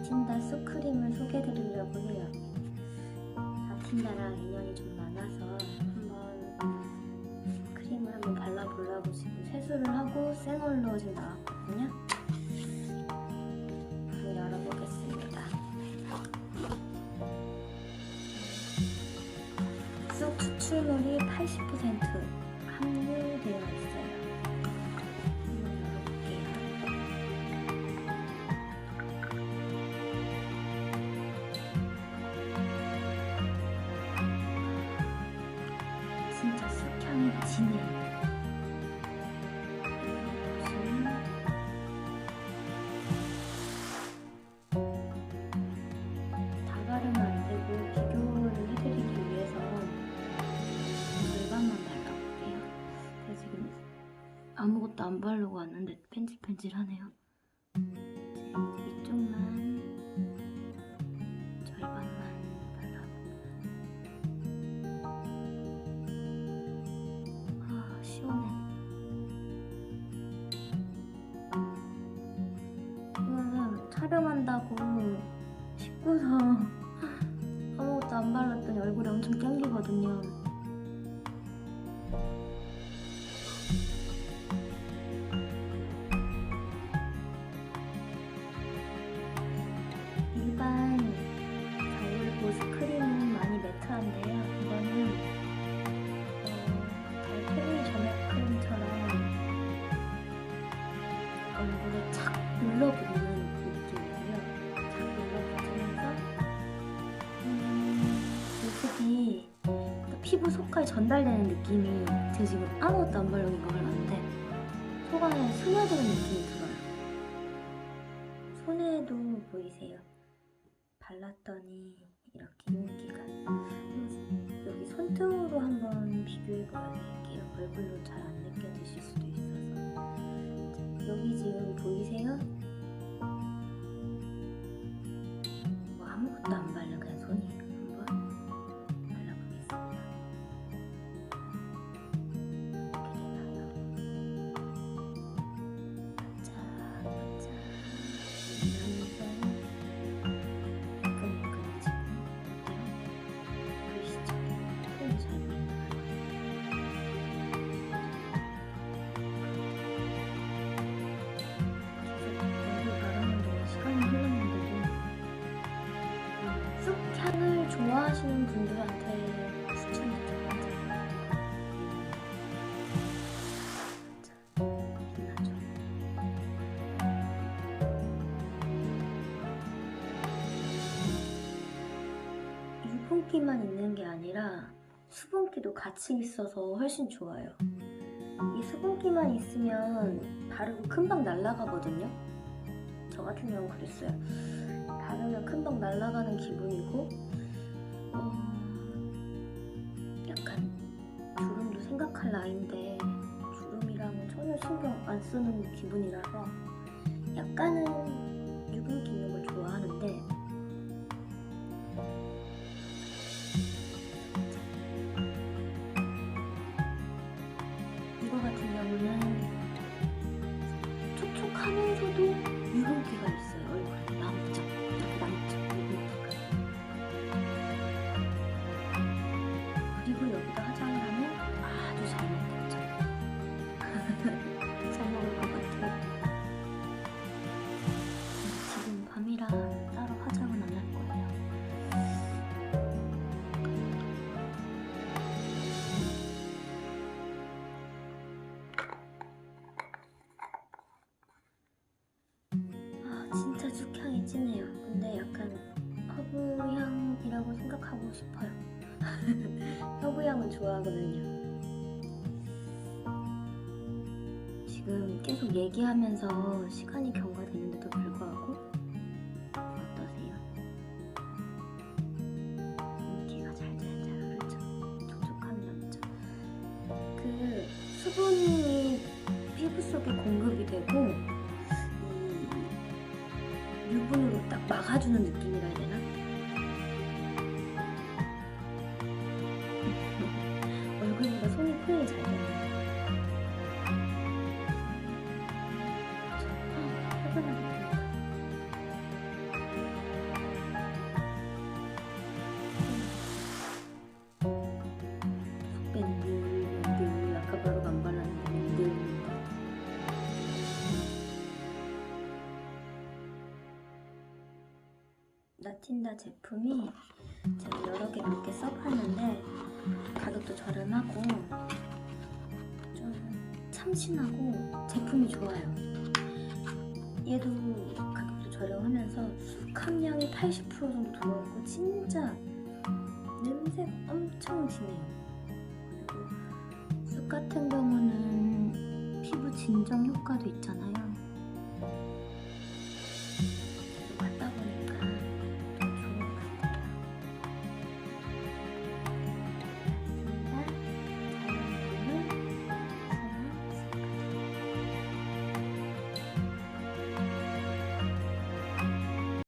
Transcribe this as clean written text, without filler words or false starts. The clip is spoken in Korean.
라틴다 쑥크림을 소개해드리려고 해요. 라틴다랑 인연이 좀 많아서 크림을 한번 발라보려고 지금 세수를 하고 생얼로 지금 나왔거든요. 한번 열어보겠습니다. 쑥 추출물이 80% 함유되어 있어요. 진짜 쑥향이 진해요. 다 바르면 안 되고 비교를 해드리기 위해서 절반만 발라볼게요. 제가 지금 아무것도 안 바르고 왔는데 펜질펜질하네요. 이쪽만 절반만 시원해. 이거는 촬영한다고 씻고서 아무것도 안 발랐더니 얼굴이 엄청 땡기거든요. 일반 겨울 보습 크림은 많이 매트한데요. 이거는 얼굴에 착 눌러붙는 느낌이고요. 착 눌러붙으면서 모습이 피부 속까지 전달되는 느낌이 제가 지금 아무것도 안 바르고 이거 발랐는데 속 안에 스며드는 느낌이 들어요. 손에도 보이세요? 발랐더니 이렇게 윤기가. 여기 손등으로 한번 비교해 보여드릴게요. 얼굴로 잘 안 느껴지실 수도 있어서. 여기 지금 보이세요? 뭐 아무것도 안 바른 그냥 손이 한번 발라보겠습니다. 이렇게 되나요? 반짝반짝 이러면서 매끈매끈해지고 어때요? 보이시죠? 손이 잘 보인다. 쑥향을 좋아하시는 분들한테 추천드립니다. 빛나죠? 유분기만 있는 게 아니라 수분기도 같이 있어서 훨씬 좋아요. 이 수분기만 있으면 바르고 금방 날아가거든요. 저 같은 경우는 그랬어요. 바르면 금방 날아가는 기분이고 약간 주름도 생각할 나이인데 주름이랑은 전혀 신경 안 쓰는 기분이라서 약간은 유분기 있는 걸 좋아하는데 이거 같은 경우는 촉촉하면서도 유분기가 있어요. 얼굴에 남죠. 이렇게 남죠. 유분기가. 그리고 여기다 화장을 하면 아주 잘 먹겠죠. 잘 먹을 것 같아요. 지금 밤이라 따로 화장은 안 할 거예요. 진짜 쑥향이 진해요. 근데 약간 허브향이라고 생각하고 싶어요. 허브향은 좋아하거든요. 지금 계속 얘기하면서 시간이 경과되는데도 불구하고 어떠세요? 윤기가 잘잘잘 흐르죠? 촉촉함이 남죠? 그 수분이 피부 속에 공급이 되고 유분으로 딱 막아주는 느낌이라 해야 되나? 얼굴보다 손이 표현이 잘 되네요. 화장하게 됩니다. 버틴다 제품이 제가 여러 개 몇 개 써봤는데 가격도 저렴하고 좀 참신하고 제품이 좋아요. 얘도 가격도 저렴하면서 습함량이 80% 정도 들어있고 진짜 냄새 엄청 진해요. 그리고 쑥 같은 경우는 피부 진정 효과도 있잖아요.